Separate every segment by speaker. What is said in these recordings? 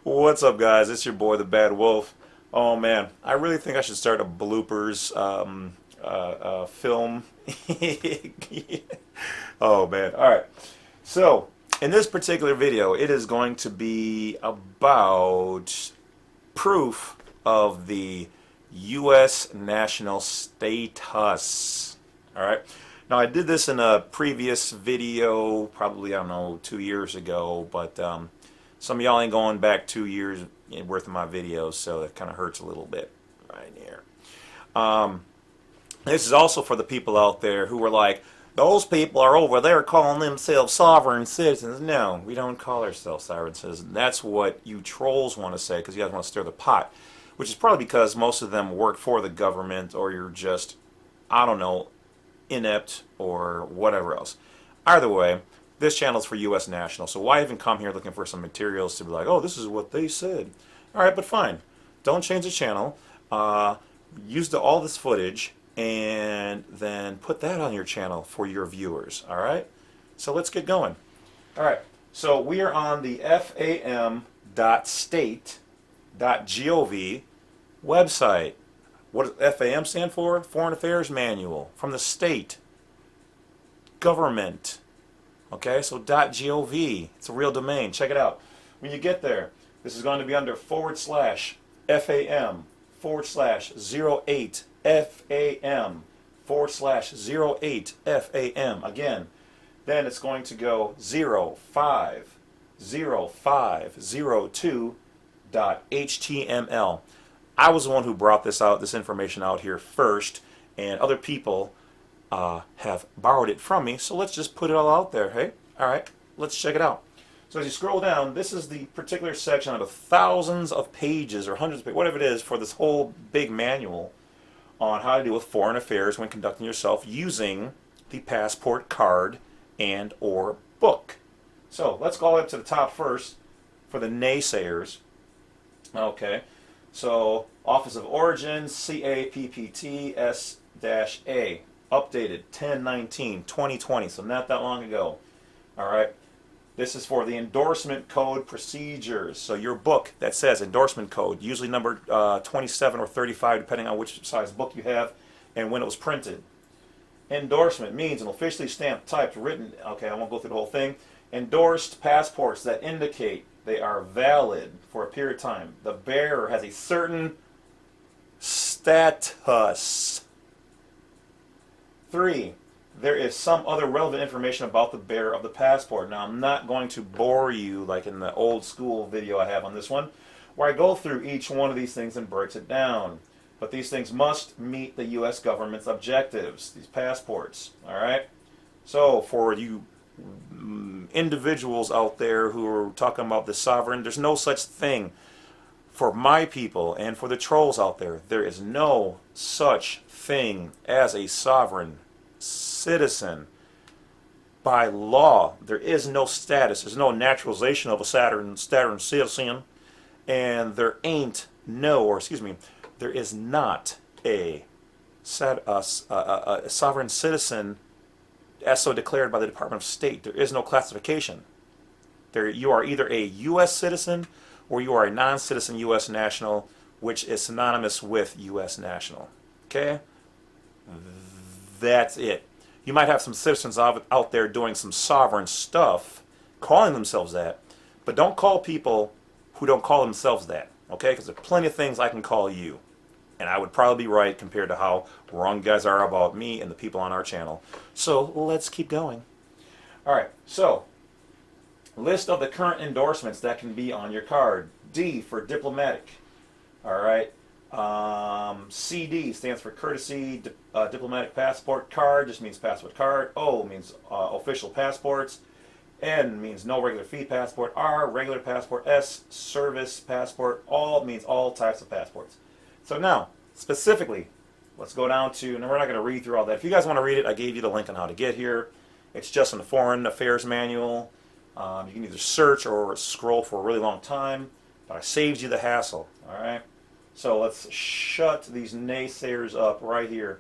Speaker 1: What's up, guys? It's your boy, the Badwolf. Oh man, I really think I should start a bloopers film. Oh man. All right. So, in this particular video, it is going to be about proof of the U.S. national status. All right. Now, I did this in a previous video, probably, I don't know, 2 years ago, but some of y'all ain't going back 2 years worth of my videos, so it kind of hurts a little bit right here. This is also for the people out there who were like, those people are over there calling themselves sovereign citizens. No, we don't call ourselves sovereign citizens. That's what you trolls want to say because you guys want to stir the pot, which is probably because most of them work for the government or you're just, I don't know, inept or whatever else. Either way, this channel is for U.S. national, so why even come here looking for some materials to be like, oh, this is what they said. Alright, but fine. Don't change the channel. Use all this footage and then put that on your channel for your viewers. Alright? So let's get going. Alright, so we are on the fam.state.gov website. What does FAM stand for? Foreign Affairs Manual. From the state. Government. Okay, so .gov. It's a real domain. Check it out. When you get there, this is going to be under /FAM/08 FAM/08 FAM. Again, then it's going to go 050502.html. I was the one who brought this information out here first, and other people have borrowed it from me, so let's just put it all out there, hey? Alright, let's check it out. So as you scroll down, this is the particular section out of thousands of pages, or hundreds of pages, whatever it is, for this whole big manual on how to deal with foreign affairs when conducting yourself using the passport card and or book. So let's go up to the top first for the naysayers. Okay, so Office of Origin, CAPPTS-A. Updated 10/19/2020, so not that long ago. Alright, this is for the endorsement code procedures. So your book that says endorsement code, usually number 27 or 35 depending on which size book you have and when it was printed. Endorsement means an officially stamped, typed, written, okay, I won't go through the whole thing, endorsed passports that indicate they are valid for a period of time. The bearer has a certain status. 3. There is some other relevant information about the bearer of the passport. Now, I'm not going to bore you like in the old school video I have on this one, where I go through each one of these things and breaks it down. But these things must meet the U.S. government's objectives, these passports. Alright? So, for you individuals out there who are talking about the sovereign, there's no such thing. For my people and for the trolls out there, there is no such thing as a sovereign citizen. By law, there is no status. There's no naturalization of a Saturn citizen, and there is not a sovereign citizen as so declared by the Department of State. There is no classification. You are either a U.S. citizen or you are a non-citizen U.S. national, which is synonymous with U.S. national. Okay? That's it. You might have some citizens out there doing some sovereign stuff, calling themselves that, but don't call people who don't call themselves that. Okay? Because there are plenty of things I can call you. And I would probably be right compared to how wrong you guys are about me and the people on our channel. So let's keep going. Alright, so list of the current endorsements that can be on your card. D for diplomatic. Alright. CD stands for courtesy diplomatic passport. Card just means passport card. O means official passports. N means no regular fee passport. R, regular passport. S, service passport. All means all types of passports. So now, specifically, let's go down to, and we're not going to read through all that. If you guys want to read it, I gave you the link on how to get here. It's just in the Foreign Affairs Manual. You can either search or scroll for a really long time, but I saved you the hassle. Alright? So let's shut these naysayers up right here.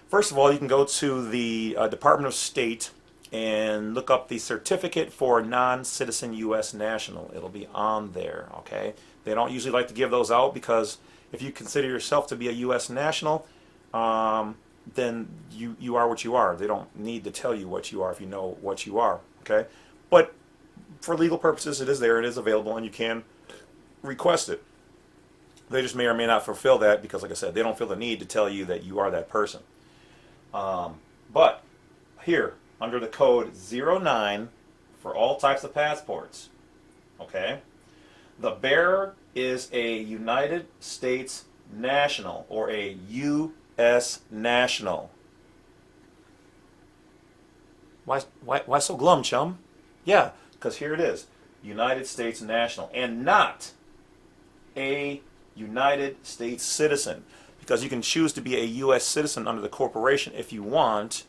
Speaker 1: First of all, you can go to the Department of State and look up the certificate for non-citizen U.S. national. It'll be on there, okay? They don't usually like to give those out because if you consider yourself to be a U.S. national, then you are what you are. They don't need to tell you what you are if you know what you are, okay? But for legal purposes, it is there, it is available, and you can request it. They just may or may not fulfill that because, like I said, they don't feel the need to tell you that you are that person. But here, under the code 09 for all types of passports, okay, the bearer is a United States national or a U.S. national. Why so glum, chum? Yeah, because here it is, United States national, and not a United States citizen, because you can choose to be a U.S. citizen under the corporation if you want,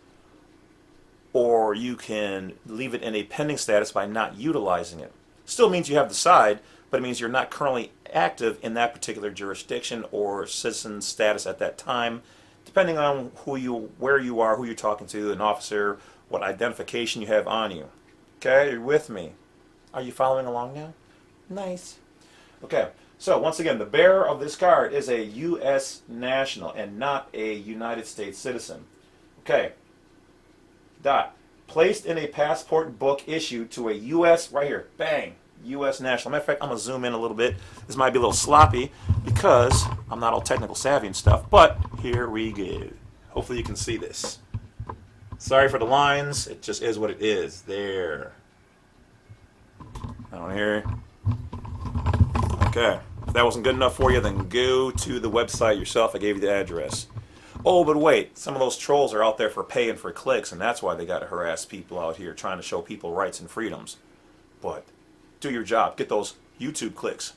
Speaker 1: or you can leave it in a pending status by not utilizing it. Still means you have the side, but it means you're not currently active in that particular jurisdiction or citizen status at that time, depending on where you are, who you're talking to, an officer, what identification you have on you. Okay, you're with me. Are you following along now? Nice. Okay. So, once again, the bearer of this card is a U.S. national and not a United States citizen. Okay. Dot. Placed in a passport book issued to a U.S. right here. Bang. U.S. national. Matter of fact, I'm going to zoom in a little bit. This might be a little sloppy because I'm not all technical savvy and stuff, but here we go. Hopefully you can see this. Sorry for the lines. It just is what it is. There. I don't hear. Okay. If that wasn't good enough for you, then go to the website yourself. I gave you the address. Oh, but wait. Some of those trolls are out there for paying for clicks, and that's why they got to harass people out here trying to show people rights and freedoms. But do your job. Get those YouTube clicks.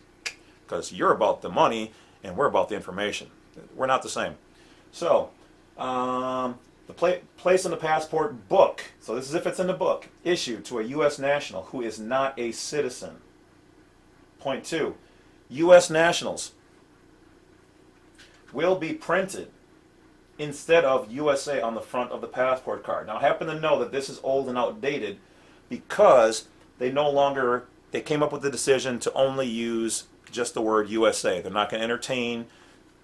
Speaker 1: Because you're about the money, and we're about the information. We're not the same. So, the place in the passport book. So this is if it's in the book. Issued to a U.S. national who is not a citizen. Point 2. U.S. nationals will be printed instead of USA on the front of the passport card. Now I happen to know that this is old and outdated because they came up with the decision to only use just the word USA. They're not going to entertain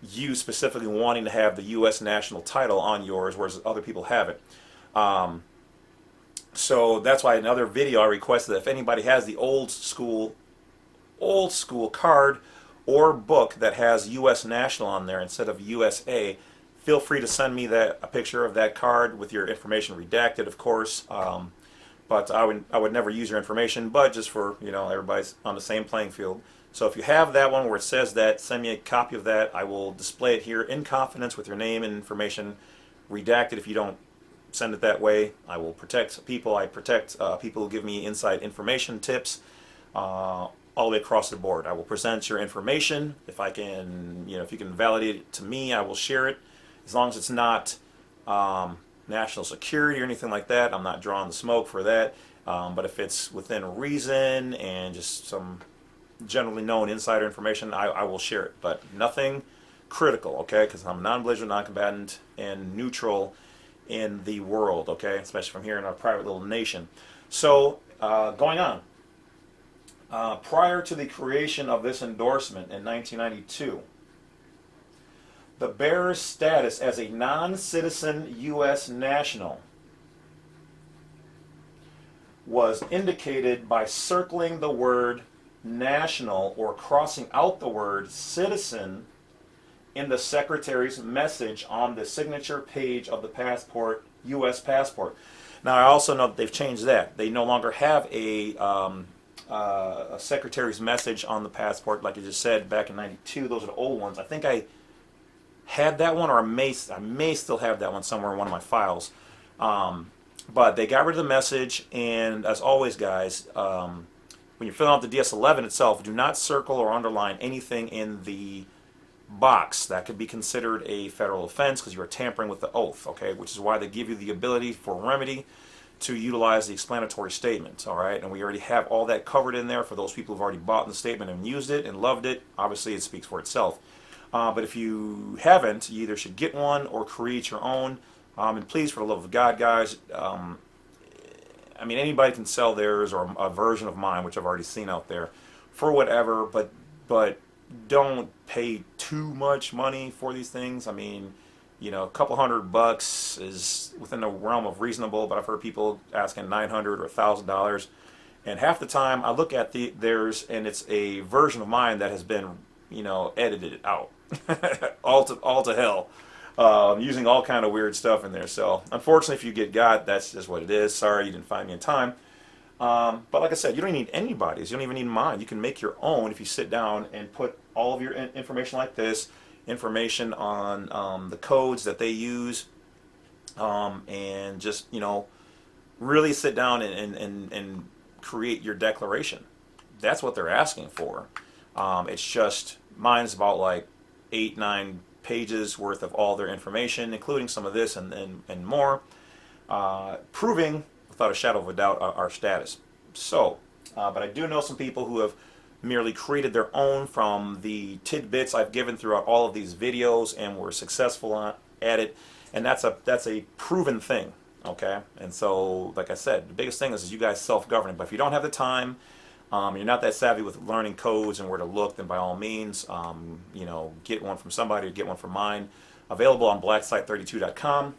Speaker 1: you specifically wanting to have the U.S. national title on yours, whereas other people have it. So that's why in another video I requested that if anybody has the old school card or book that has U.S. national on there instead of USA, feel free to send me a picture of that card with your information redacted, of course. But I would never use your information, but just for, everybody's on the same playing field. So if you have that one where it says that, send me a copy of that. I will display it here in confidence with your name and information redacted. If you don't send it that way, I will protect people. I protect people who give me inside information tips all the way across the board. I will present your information. If I can, if you can validate it to me, I will share it. As long as it's not national security or anything like that, I'm not drawing the smoke for that. But if it's within reason and just some generally known insider information, I will share it. But nothing critical, okay? Because I'm non-belligerent, non-combatant, and neutral in the world, okay? Especially from here in our private little nation. So, going on. Prior to the creation of this endorsement in 1992, the bearer's status as a non-citizen U.S. national was indicated by circling the word national or crossing out the word citizen in the secretary's message on the signature page of the passport, U.S. passport. Now, I also know that they've changed that. They no longer have a secretary's message on the passport, like I just said, back in '92. Those are the old ones. I think I had that one, or I may still have that one somewhere in one of my files. But they got rid of the message, and as always, guys, when you're filling out the DS-11 itself, do not circle or underline anything in the box. That could be considered a federal offense because you are tampering with the oath, okay? Which is why they give you the ability for remedy to utilize the explanatory statement, all right? And we already have all that covered in there for those people who've already bought the statement and used it and loved it. Obviously, it speaks for itself. But if you haven't, you either should get one or create your own. And please, for the love of God, guys, I mean, anybody can sell theirs or a version of mine, which I've already seen out there, for whatever. But don't pay too much money for these things. I mean, you know, a couple $100 is within the realm of reasonable, but I've heard people asking $900 or $1,000. And half the time I look at theirs and it's a version of mine that has been, you know, edited out all to hell, using all kind of weird stuff in there. So unfortunately, if you get got, that's just what it is. Sorry you didn't find me in time. But like I said, you don't need anybody's. You don't even need mine. You can make your own if you sit down and put all of your information like this, information on the codes that they use, and just, you know, really sit down and create your declaration. That's what they're asking for. It's just, mine's about like 8-9 pages worth of all their information, including some of this and more, proving without a shadow of a doubt our status. So, but I do know some people who have merely created their own from the tidbits I've given throughout all of these videos and were successful at it, and that's a proven thing. Okay, and so like I said, the biggest thing is you guys self-governing. But if you don't have the time, you're not that savvy with learning codes and where to look, then by all means, you know, get one from somebody or get one from mine. Available on blacksite32.com.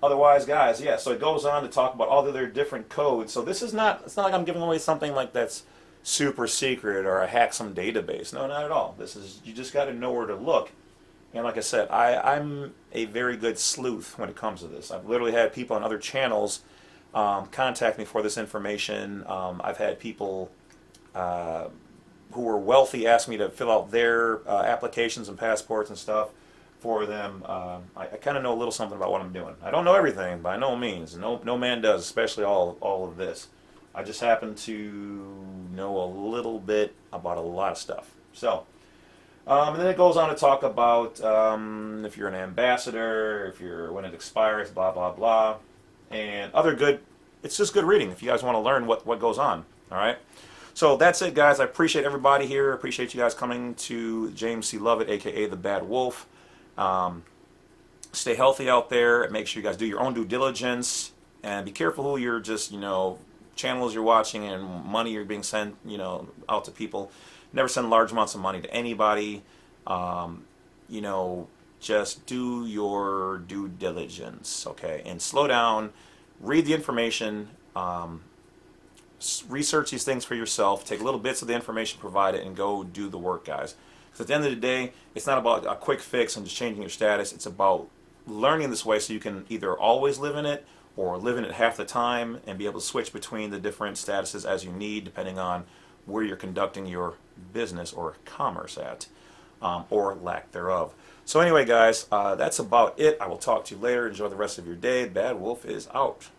Speaker 1: Otherwise, guys, yeah, so it goes on to talk about all the other different codes. So this is not, it's not like I'm giving away something like that's super secret or I hack some database. No, not at all. This is, you just got to know where to look. And like I said, I'm a very good sleuth when it comes to this. I've literally had people on other channels contact me for this information. I've had people who were wealthy ask me to fill out their applications and passports and stuff for them. I kind of know a little something about what I'm doing. I don't know everything, by no means. No man does, especially all of this. I just happen to know a little bit about a lot of stuff. So, and then it goes on to talk about if you're an ambassador, when it expires, blah, blah, blah. And other good, it's just good reading if you guys want to learn what goes on. All right. So that's it, guys. I appreciate everybody here. Appreciate you guys coming to James C. Lovett, a.k.a. the Badwolf. Stay healthy out there. Make sure you guys do your own due diligence. And be careful who you're just, you know, channels you're watching and money you're being sent, you know, out to people. Never send large amounts of money to anybody. You know, just do your due diligence, okay? And slow down, read the information, research these things for yourself, take little bits of the information provided, and go do the work, guys. Because at the end of the day, it's not about a quick fix and just changing your status. It's about learning this way so you can either always live in it or live in it half the time and be able to switch between the different statuses as you need, depending on where you're conducting your business or commerce at, or lack thereof. So anyway, guys, that's about it. I will talk to you later. Enjoy the rest of your day. Badwolf is out.